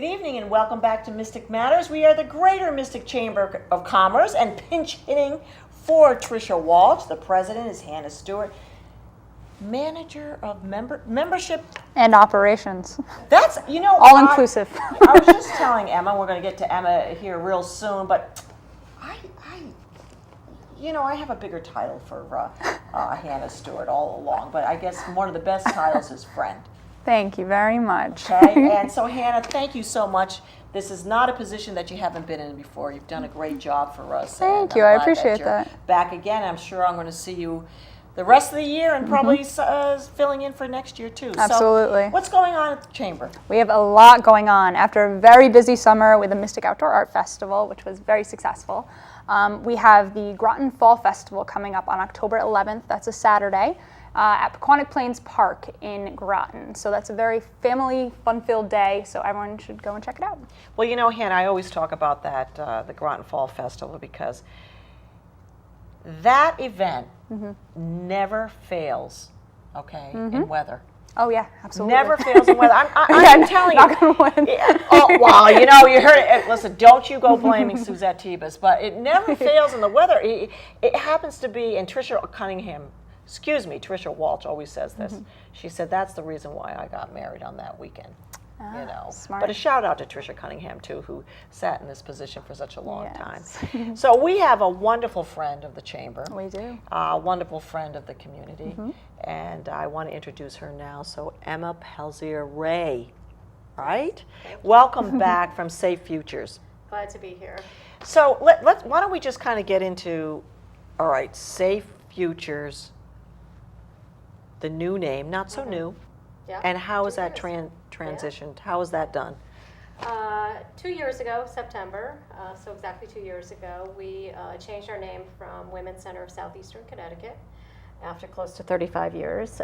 evening and welcome back to Mystic Matters. We are the Greater Mystic Chamber of Commerce, and pinch hitting for Tricia Walsh. The president is Hannah Stewart. Manager of membership and operations. That's, all inclusive. I was just telling Emma, we're going to get to Emma here real soon, but I have a bigger title for Hannah Stewart all along, but I guess one of the best titles is friend. Thank you very much. Okay, and so Hannah, thank you so much. This is not a position that you haven't been in before. You've done a great job for us. Thank you, I appreciate that. Back again, I'm sure I'm going to see you the rest of the year and probably filling in for next year too. Absolutely. So what's going on at the Chamber? We have a lot going on. After a very busy summer with the Mystic Outdoor Art Festival, which was very successful, we have the Groton Fall Festival coming up on October 11th. That's a Saturday at Pequannock Plains Park in Groton. So that's a very family, fun-filled day, so everyone should go and check it out. Well, Hannah, I always talk about that, the Groton Fall Festival, because that event never fails, okay, in weather. Oh yeah, absolutely. Never fails in weather. I'm telling you. Oh, well, you heard it. Listen, don't you go blaming Susette Tibus, but it never fails in the weather. It happens to be, and Tricia Walsh always says this. She said that's the reason why I got married on that weekend. Smart. But a shout out to Tricia Cunningham too, who sat in this position for such a long time. So we have a wonderful friend of the Chamber. We do. A wonderful friend of the community, and I want to introduce her now. So Emma Pelzier-Ray, right? Welcome back from Safe Futures. Glad to be here. So why don't we just kind of get into, all right, Safe Futures, the new name, not so new. Yeah. And how is that transitioned? How is that done? 2 years ago, September, so exactly 2 years ago, we changed our name from Women's Center of Southeastern Connecticut after close to 35 years.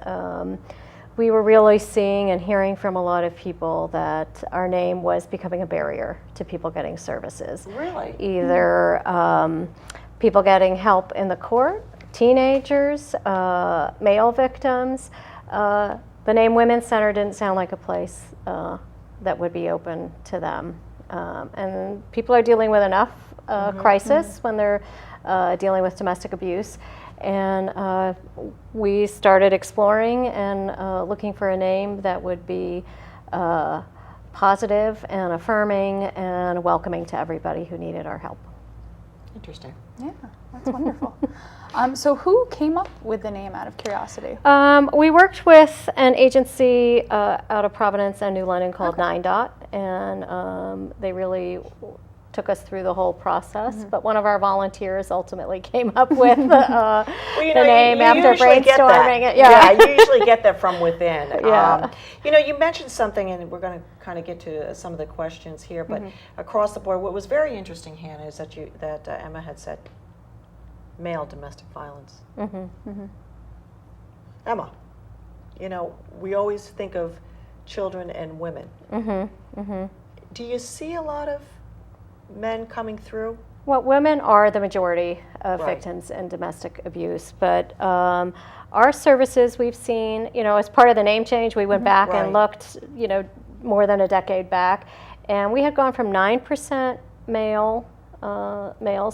We were really seeing and hearing from a lot of people that our name was becoming a barrier to people getting services. Really? Either people getting help in the court, teenagers, male victims. The name Women's Center didn't sound like a place that would be open to them. And people are dealing with enough crisis when they're dealing with domestic abuse. And we started exploring and looking for a name that would be positive and affirming and welcoming to everybody who needed our help. Interesting. Yeah, that's wonderful. So who came up with the name, out of curiosity? We worked with an agency out of Providence and New London called 9 and they really took us through the whole process. But one of our volunteers ultimately came up with the name after brainstorming it. You usually get that from within. Yeah. You mentioned something, and we're going to kind of get to some of the questions here, but across the board, what was very interesting, Hannah, is that Emma had said male domestic violence. Emma, we always think of children and women. Do you see a lot of men coming through? Well, women are the majority of victims in domestic abuse, but our services we've seen, as part of the name change, we went back and looked, more than a decade back, and we had gone from 9% males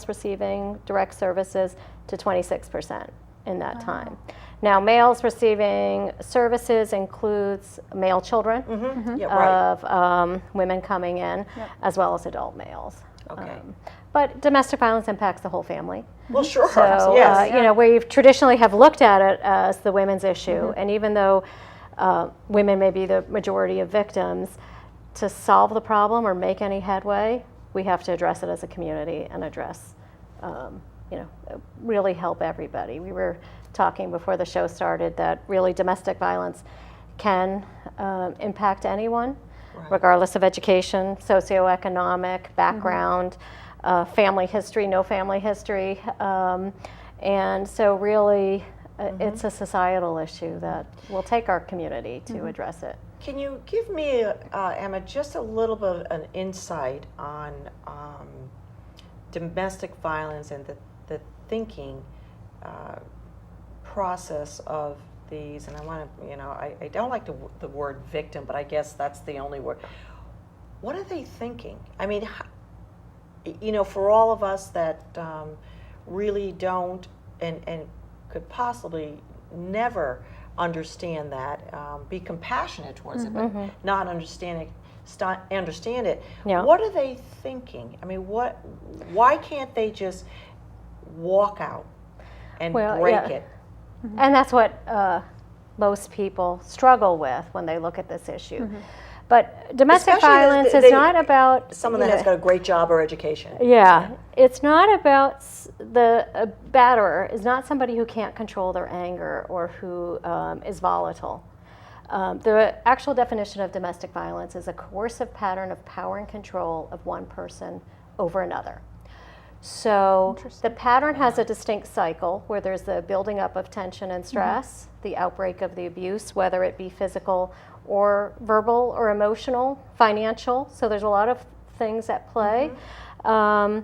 receiving direct services to 26% in that time. Now, males receiving services includes male children of women coming in, as well as adult males. Okay. But domestic violence impacts the whole family. Well, sure. So, yes. we traditionally have looked at it as the women's issue, and even though women may be the majority of victims, to solve the problem or make any headway, we have to address it as a community and address, really help everybody. We were talking before the show started that really domestic violence can impact anyone, regardless of education, socioeconomic background, family history, no family history. And so really, it's a societal issue that will take our community to address it. Can you give me, Emma, just a little bit of an insight on domestic violence and the thinking process of these? And I want to, I don't like the word victim, but I guess that's the only word. what are they thinking? I mean, for all of us that really don't and could possibly never understand that, be compassionate towards it, but not understand it. Yeah. What are they thinking? I mean, why can't they just walk out and break it? And that's what most people struggle with when they look at this issue. But domestic Especially violence is not about someone that has got a great job or education. Yeah, it's not about the batterer is not somebody who can't control their anger or who is volatile. The actual definition of domestic violence is a coercive pattern of power and control of one person over another. So the pattern has a distinct cycle where there's the building up of tension and stress, the outbreak of the abuse, whether it be physical or verbal or emotional, financial. So there's a lot of things at play. And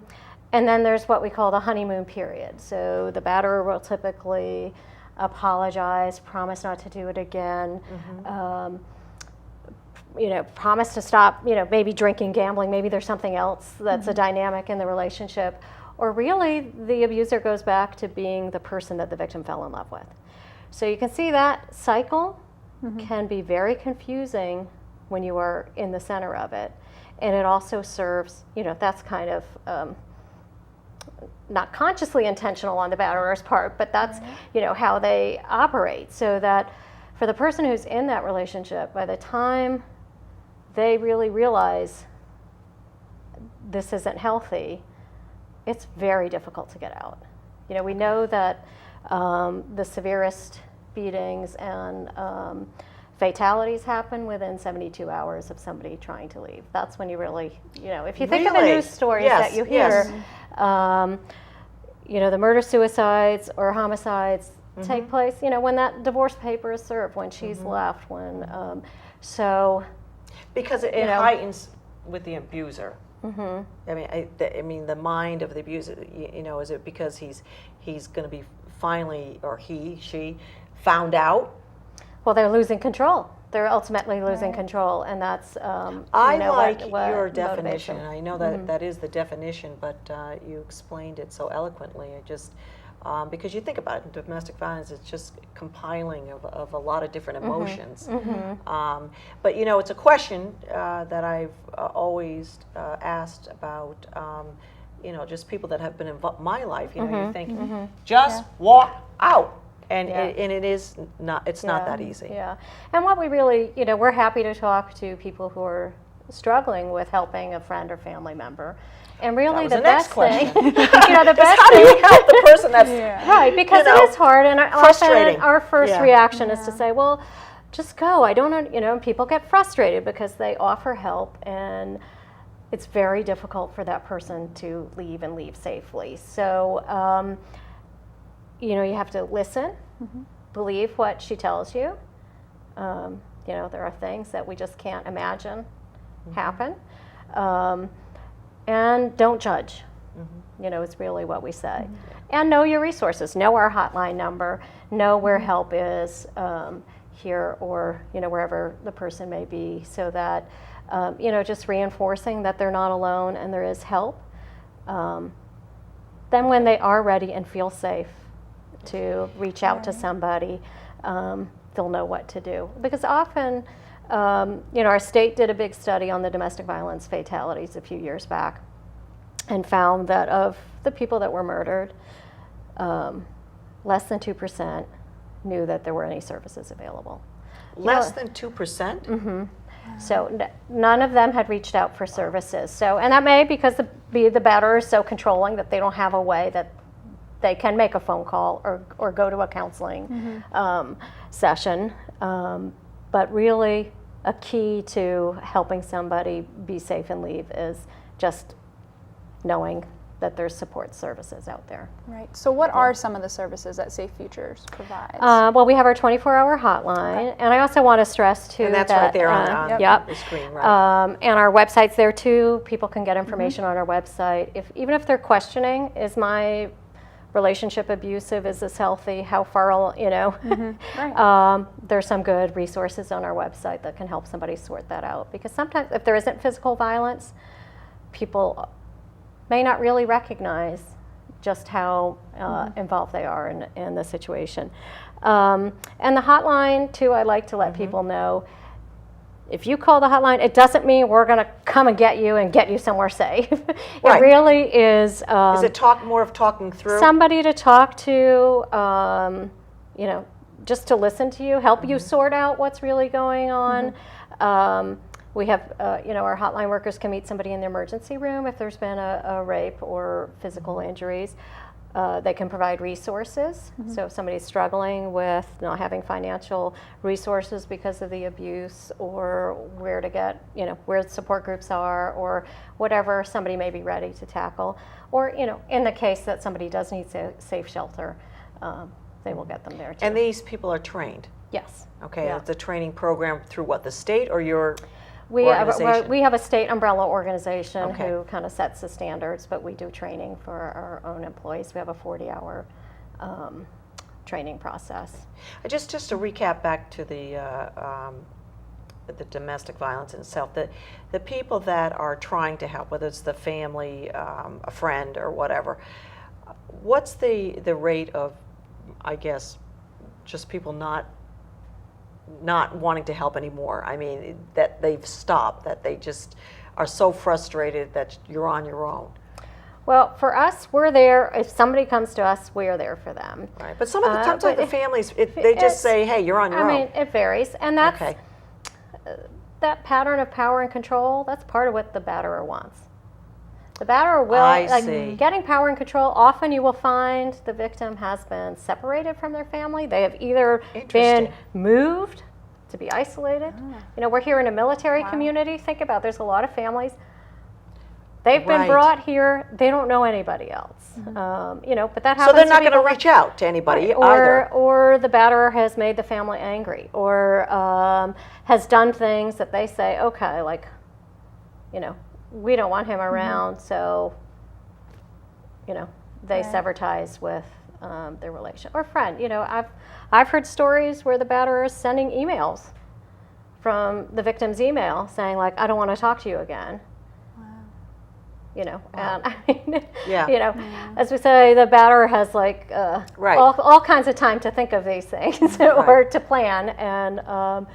then there's what we call the honeymoon period. So the batterer will typically apologize, promise not to do it again, promise to stop, maybe drinking, gambling, maybe there's something else that's a dynamic in the relationship. Or really, the abuser goes back to being the person that the victim fell in love with. So you can see that cycle can be very confusing when you are in the center of it. And it also serves, that's kind of not consciously intentional on the batterer's part, but that's, how they operate. So that for the person who's in that relationship, by the time they really realize this isn't healthy, it's very difficult to get out. We know that the severest beatings and fatalities happen within 72 hours of somebody trying to leave. That's when you really, if you think of the news stories that you hear, the murder-suicides or homicides take place, when that divorce paper is served, when she's left, when, because it heightens with the abuser. I mean, the mind of the abuser. Is it because he's going to be finally, or she found out? Well, they're losing control. They're ultimately losing control, and that's I like your definition. Motivation. I know that that is the definition, but you explained it so eloquently. It just because you think about it, domestic violence is just compiling of a lot of different emotions. But it's a question that I've always asked about. Just people that have been in my life. You think just walk out. And it is not. It's not that easy. Yeah, and what we really, we're happy to talk to people who are struggling with helping a friend or family member. And really, the best thing, the best how do you thing, help the person that's right? Because it is hard, and frustrating. Often our first reaction is to say, "Well, just go." I don't, people get frustrated because they offer help, and it's very difficult for that person to leave and leave safely. So. You have to listen, believe what she tells you. There are things that we just can't imagine happen. And don't judge, is really what we say. And know your resources, know our hotline number, know where help is here or, wherever the person may be, so that, just reinforcing that they're not alone and there is help. Then when they are ready and feel safe to reach out to somebody, they'll know what to do. Because often, our state did a big study on the domestic violence fatalities a few years back and found that of the people that were murdered, less than 2% knew that there were any services available. Less than 2%? So none of them had reached out for services. So, and that may because the batterer is so controlling that they don't have a way that they can make a phone call or go to a counseling session. But really, a key to helping somebody be safe and leave is just knowing that there's support services out there. Right. So what are some of the services that Safe Futures provides? Well, we have our 24-hour hotline, and I also want to stress too and that's that right there on the screen, right? And our website's there too. People can get information on our website. Even if they're questioning, is my relationship abusive? Is this healthy? How far, Right. there's some good resources on our website that can help somebody sort that out. Because sometimes if there isn't physical violence, people may not really recognize just how involved they are in the situation. And the hotline, too, I like to let people know, if you call the hotline, it doesn't mean we're going to come and get you somewhere safe. Right. It really is. Is it more of talking through? Somebody to talk to, just to listen to you, help you sort out what's really going on. We have, our hotline workers can meet somebody in the emergency room if there's been a rape or physical injuries. They can provide resources. So if somebody's struggling with not having financial resources because of the abuse, or where to get, where the support groups are, or whatever somebody may be ready to tackle. Or, in the case that somebody does need safe shelter, they will get them there too. And these people are trained? Yes. Okay, Yeah. it's a training program through what, the state or your We organization? we have a state umbrella organization Okay. who kind of sets the standards, but we do training for our own employees. We have a 40-hour training process. Just to recap back to the domestic violence in itself, the people that are trying to help, whether it's the family, a friend, or whatever, what's the rate of, I guess, just people not wanting to help anymore? I mean, that they've stopped, that they just are so frustrated that you're on your own. Well, for us, we're there. If somebody comes to us, we are there for them. Right, but sometimes but the families, they just say, hey, you're on your own. I mean, it varies, and that's Okay. That pattern of power and control. That's part of what the batterer wants. The batterer will, I see. getting power and control. Often, you will find the victim has been separated from their family. They have either been Interesting. moved to be isolated. We're here in a military Wow. community. Think about, there's a lot of families. They've been Right. brought here. They don't know anybody else. But that happens. So they're to not going to people reach out to anybody Right. either. Or the batterer has made the family angry, or has done things that they say, okay, we don't want him around, so, they Right. sever ties with their relation. Or friend, I've heard stories where the batterer is sending emails from the victim's email saying, like, I don't want to talk to you again. And I mean, Yeah. as we say, the batterer has Right. all kinds of time to think of these things or to plan, and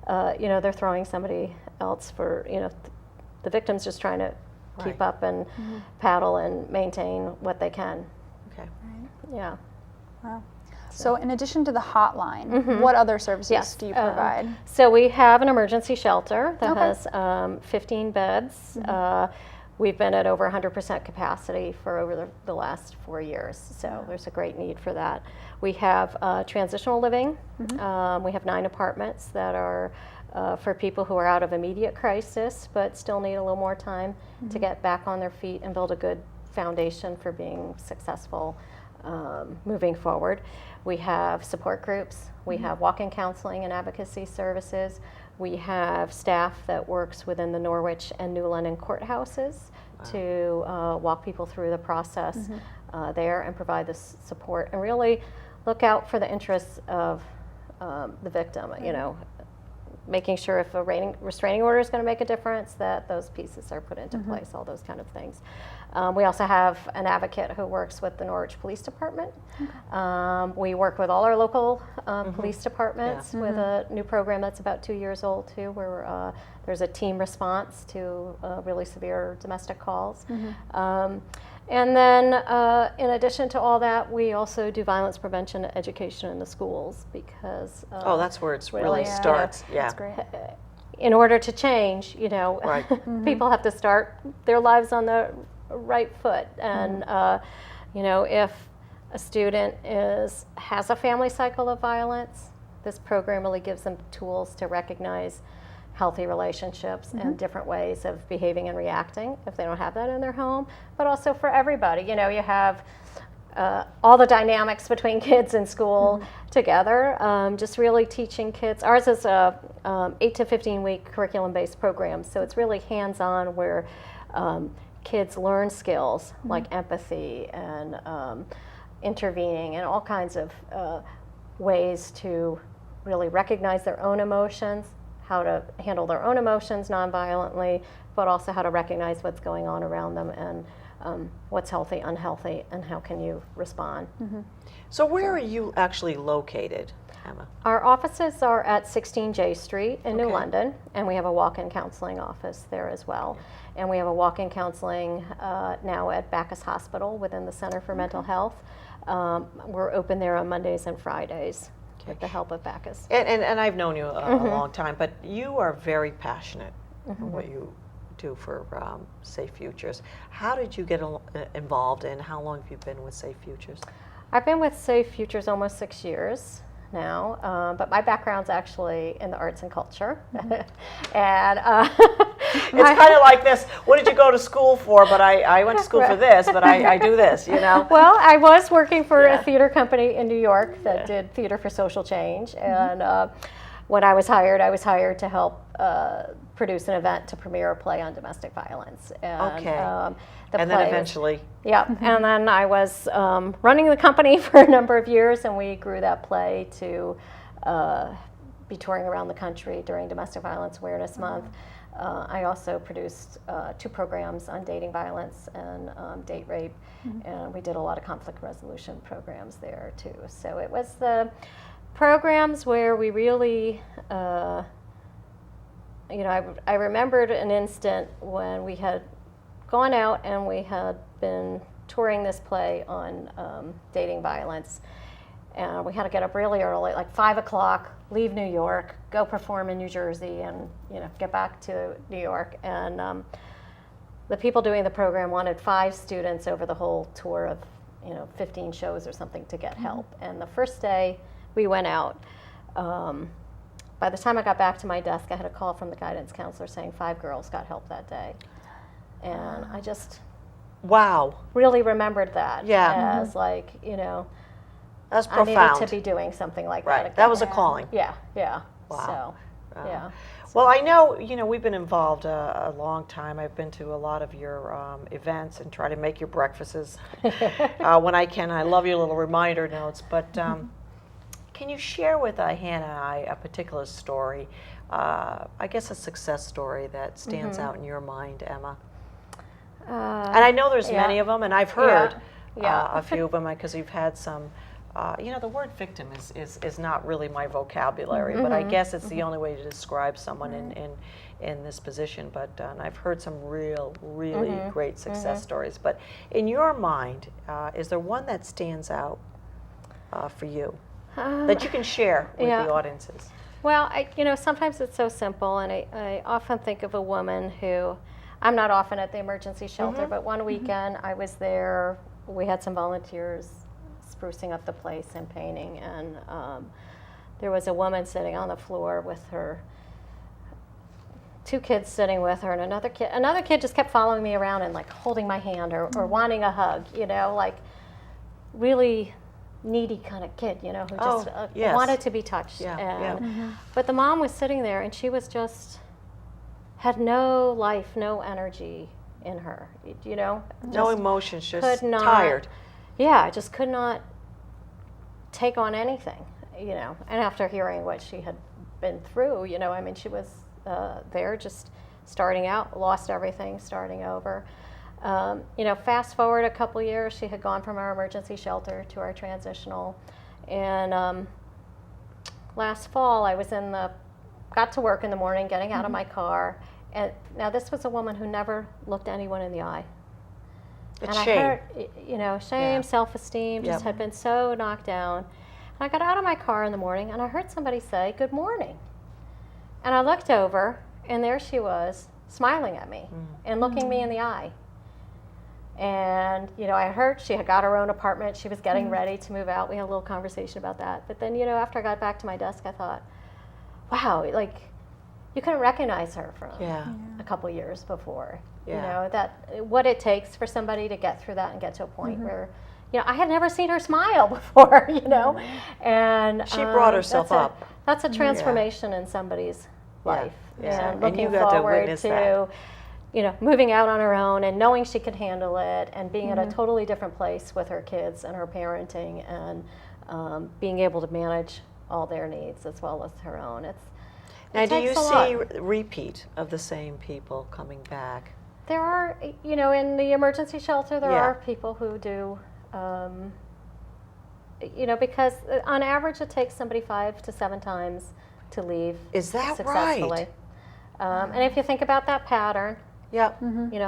they're throwing somebody else for, the victim's just trying to keep Right. up and paddle and maintain what they can. Okay. Yeah. Wow. So in addition to the hotline, what other services Yes. do you provide? So we have an emergency shelter that Okay. has 15 beds. We've been at over 100% capacity for over the last 4 years, so there's a great need for that. We have transitional living. We have 9 apartments that are for people who are out of immediate crisis but still need a little more time to get back on their feet and build a good foundation for being successful moving forward. We have support groups. We have walk-in counseling and advocacy services. We have staff that works within the Norwich and New London courthouses to walk people through the process there and provide the support and really look out for the interests of the victim. Making sure if a restraining order is going to make a difference, that those pieces are put into place, all those kind of things. We also have an advocate who works with the Norwich Police Department. We work with all our local police departments with a new program that's about 2 years old too, where there's a team response to really severe domestic calls. And then, in addition to all that, we also do violence prevention and education in the schools because That's where it's really Yeah. starts. Yeah. That's great. in order to change, Right. people have to start their lives on the right foot. And if a student has a family cycle of violence, this program really gives them tools to recognize healthy relationships and different ways of behaving and reacting if they don't have that in their home, but also for everybody. You have all the dynamics between kids in school together, just really teaching kids. Ours is a 8 to 15 week curriculum-based program, so it's really hands-on where kids learn skills like empathy and intervening and all kinds of ways to really recognize their own emotions, how to handle their own emotions nonviolently, but also how to recognize what's going on around them and what's healthy, unhealthy, and how can you respond. So where are you actually located, Emma? Our offices are at 16 J Street in New Okay. London, and we have a walk-in counseling office there as well. And we have a walk-in counseling now at Bacchus Hospital within the Center for Mental Health. We're open there on Mondays and Fridays with the help of Bacchus. And I've known you a long time, but you are very passionate in what you do for Safe Futures. How did you get involved, and how long have you been with Safe Futures? I've been with Safe Futures almost 6 years now, but my background's actually in the arts and culture. And It's kind of like this, what did you go to school for? But I went to school for this, but I do this, you know? Well, I was working for a theater company in New York that did theater for social change, and when I was hired to help produce an event to premiere a play on domestic violence. And, and then eventually. Yeah, and then I was running the company for a number of years, and we grew that play to be touring around the country during Domestic Violence Awareness Month. I also produced 2 programs on dating violence and date rape, and we did a lot of conflict resolution programs there too. So it was the programs where we really, I remembered an instant when we had gone out and we had been touring this play on dating violence. And we had to get up really early, like 5 o'clock, leave New York, go perform in New Jersey, and get back to New York. And the people doing the program wanted 5 students over the whole tour of 15 shows or something to get help. And the first day we went out, by the time I got back to my desk, I had a call from the guidance counselor saying 5 girls got help that day. And I just really remembered that as like, That's profound. I needed to be doing something like that again. That was a calling. Yeah. Wow. So, yeah. Well, I know, we've been involved a long time. I've been to a lot of your events and try to make your breakfasts when I can. I love your little reminder notes. But can you share with Hannah and I a particular story, I guess a success story that stands out in your mind, Emma? And I know there's many of them, and I've heard a few of them because you've had some. The word victim is not really my vocabulary, but I guess it's the only way to describe someone in this position. But and I've heard some really great success stories. But in your mind, is there one that stands out for you that you can share with the audiences? Well, sometimes it's so simple, and I often think of a woman who, I'm not often at the emergency shelter, but one weekend I was there. We had some volunteers sprucing up the place and painting, and there was a woman sitting on the floor with her 2 kids sitting with her, and another kid just kept following me around and like holding my hand or wanting a hug, like really needy kind of kid, who just wanted to be touched. But the mom was sitting there, and she was just had no life, no energy in her, No emotions, just could not, tired. Yeah, I just could not take on anything, And after hearing what she had been through, she was there just starting out, lost everything, starting over. Fast forward a couple years, she had gone from our emergency shelter to our transitional. And last fall, I got to work in the morning, getting out of my car. And now this was a woman who never looked anyone in the eye. It's and shame. I heard, shame, self-esteem, just had been so knocked down. And I got out of my car in the morning, and I heard somebody say, "Good morning." And I looked over, and there she was, smiling at me and looking me in the eye. And, I heard she had got her own apartment. She was getting ready to move out. We had a little conversation about that. But then, after I got back to my desk, I thought, wow, you couldn't recognize her from a couple years before. That what it takes for somebody to get through that and get to a point where, I had never seen her smile before, and she brought herself up. That's a transformation in somebody's life. Yeah. And looking you got to forward witness that. moving out on her own and knowing she could handle it and being at a totally different place with her kids and her parenting and being able to manage all their needs as well as her own. Now, do you takes a see lot. repeat of the same people coming back? There are, in the emergency shelter, there Yeah. are people who do, because on average it takes somebody 5 to 7 times to leave Is that successfully. right? And if you think about that pattern, Yep.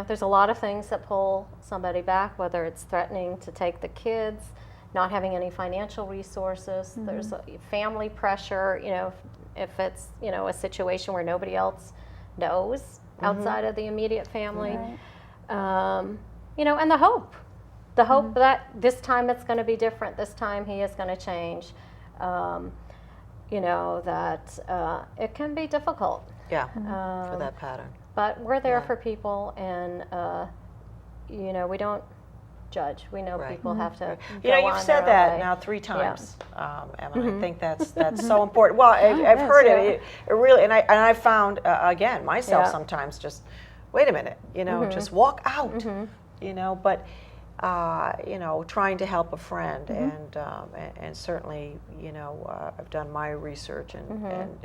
there's a lot of things that pull somebody back, whether it's threatening to take the kids, not having any financial resources, there's family pressure, if it's, a situation where nobody else knows outside of the immediate family. Right. And the hope that this time it's going to be different, this time he is going to change, that it can be difficult. Yeah. For that pattern. But we're there Yeah. for people, and we don't judge. We know Right. people have to. You've on said their that own way. now 3 times, Emma. I think that's so important. Well, I've is, heard yeah. it really, and I found again myself Yeah. sometimes just wait a minute, just walk out, but trying to help a friend, and certainly I've done my research and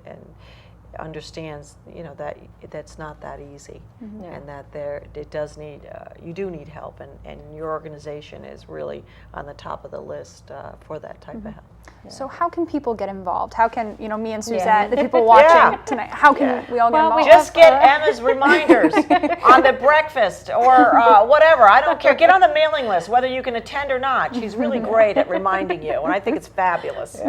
understands that that's not that easy, and that it does need you do need help, and your organization is really on the top of the list for that type of help. So how can people get involved? How can, me and Susette, the people watching tonight, how can we all get Well, we involved? Just get Emma's reminders on the breakfast or whatever. I don't care. Get on the mailing list, whether you can attend or not. She's really great at reminding you, and I think it's fabulous.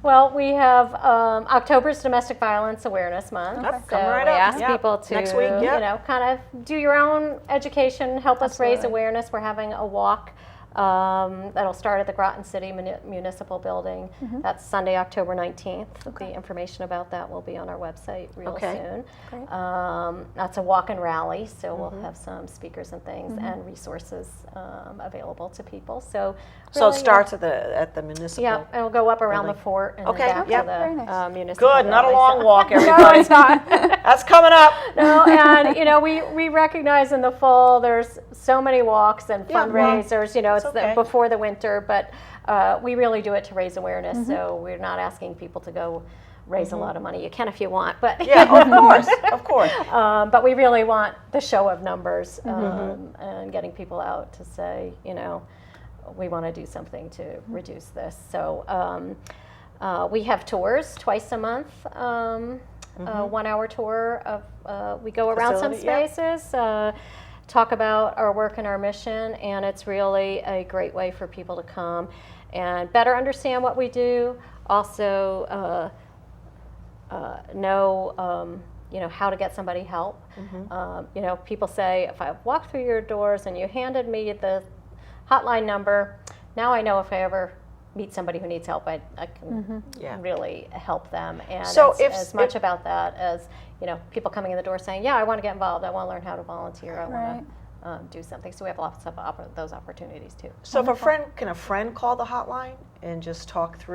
Well, we have October's Domestic Violence Awareness Month. Yep, So coming right we up. ask Yep. people to, Next week, yep. kind of do your own education, help us raise Absolutely. awareness. We're having a walk that'll start at the Groton City Municipal Building. That's Sunday, October 19th. The information about that will be on our website real Okay. soon. Great. That's a walk and rally, so we'll have some speakers and things and resources available to people. So So really, it starts at the municipal. yeah, and it'll go up around building. the fort and Okay, then back yep. to Very the nice. municipal Good, not a building. long So- walk, No, everybody. it's not. That's coming up. No, and we recognize in the fall there's so many walks and Yeah, well, fundraisers. It's okay. before the winter, but we really do it to raise awareness. So we're not asking people to go raise a lot of money. You can if you want, but Yeah, of course. but we really want the show of numbers and getting people out to say, we want to do something to reduce this. So we have tours twice a month. A 1-hour tour of we go around some Facility, yeah. spaces, talk about our work and our mission, and it's really a great way for people to come and better understand what we do. Also know how to get somebody help. People say, if I walked through your doors and you handed me the hotline number, now I know if I ever meet somebody who needs help, I can Yeah. really help them. And So it's if- as much about that as people coming in the door saying, yeah, I want to get involved, I want to learn how to volunteer, I want to do something. So we have lots of those opportunities too. So if a friend call the hotline and just talk to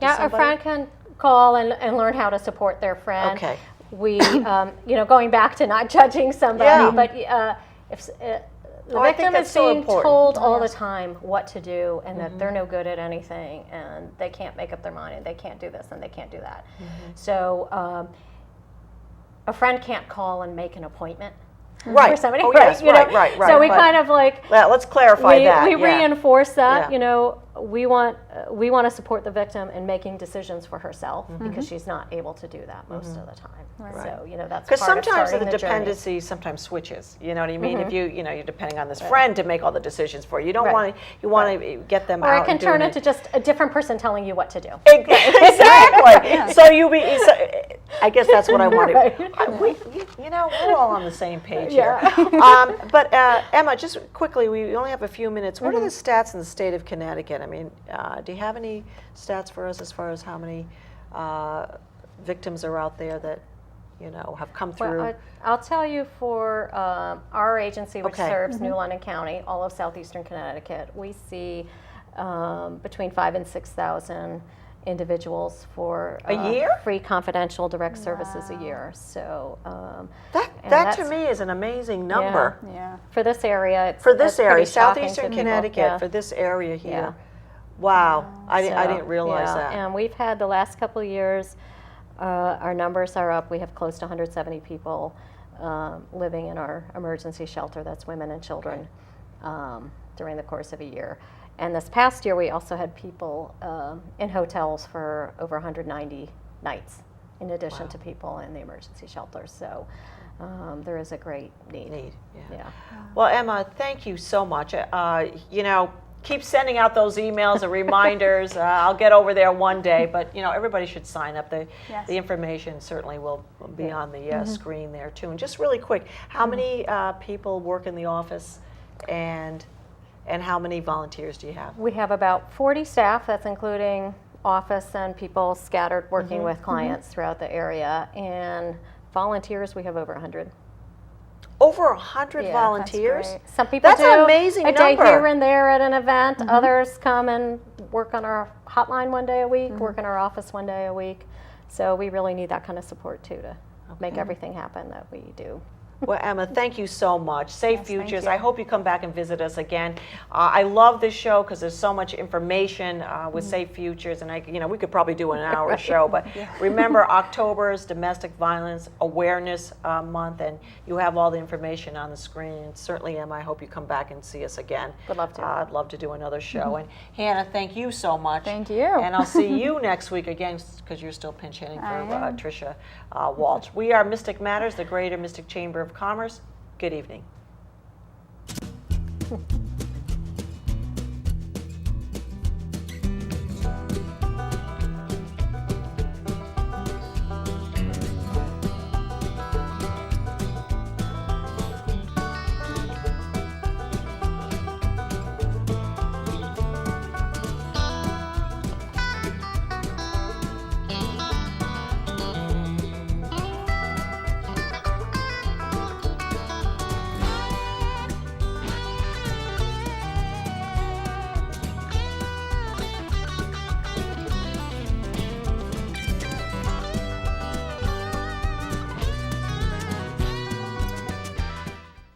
Yeah, somebody? a friend can call and learn how to support their friend. Okay. We, going back to not judging somebody, Yeah. but if the I think victim that's is so being important. told all the time what to do and that they're no good at anything and they can't make up their mind and they can't do this and they can't do that. So a friend can't call and make an appointment Right. for somebody. Oh, right, yes, right. So we but kind of like let's clarify that. we yeah. reinforce that. Yeah. We want to support the victim in making decisions for herself because she's not able to do that most of the time. Right. So that's Because part of sometimes starting the journey. dependency sometimes switches. You know what I mean? If you're depending on this friend to make all the decisions for you. You don't Right. want to get them Or out. it can and turn doing into just a different person telling you what to do. Exactly. So I guess that's what I wanted. Right. We're all on the same page Yeah. here. But Emma, just quickly, we only have a few minutes. What are the stats in the state of Connecticut? I mean, do you have any stats for us as far as how many victims are out there that have come through? Well, I'll tell you for our agency, which Okay. serves New London County, all of southeastern Connecticut, we see between 5,000 and 6,000 individuals for A year? free confidential direct services a year. So That and to me is an amazing number. Yeah. for this area, it's For this that's pretty area, shocking to southeastern people. Connecticut, Yeah. for this area here. Yeah. Wow, I So, didn't realize yeah, that. And we've had the last couple of years, our numbers are up. We have close to 170 people living in our emergency shelter. That's women and children during the course of a year. And this past year, we also had people in hotels for over 190 nights, in addition to people in the emergency shelter. So there is a great need. Yeah. Well, Emma, thank you so much. You know, keep sending out those emails and reminders. I'll get over there one day, but you know, everybody should sign up. The information certainly will be on the screen there too. And just really quick, how many people work in the office, and how many volunteers do you have? We have about 40 staff, that's including office and people scattered working with clients throughout the area. And volunteers, we have over 100. Over 100 Yeah, volunteers? great. Some people That's do an amazing a day number. here and there at an event. Others come and work on our hotline one day a week, work in our office one day a week. So we really need that kind of support too to make everything happen that we do. Well, Emma, thank you so much. Safe Yes, thank Futures. you. I hope you come back and visit us again. I love this show because there's so much information with Safe Futures, and we could probably do an hour show. But remember, October is Domestic Violence Awareness Month, and you have all the information on the screen. And certainly, Emma, I hope you come back and see us again. Would love to. I'd love to do another show. And Hannah, thank you so much. Thank you. And I'll see you next week again because you're still pinch hitting for I am. Tricia Walsh. We are Mystic Matters, the Greater Mystic Chamber of Commerce. Good evening.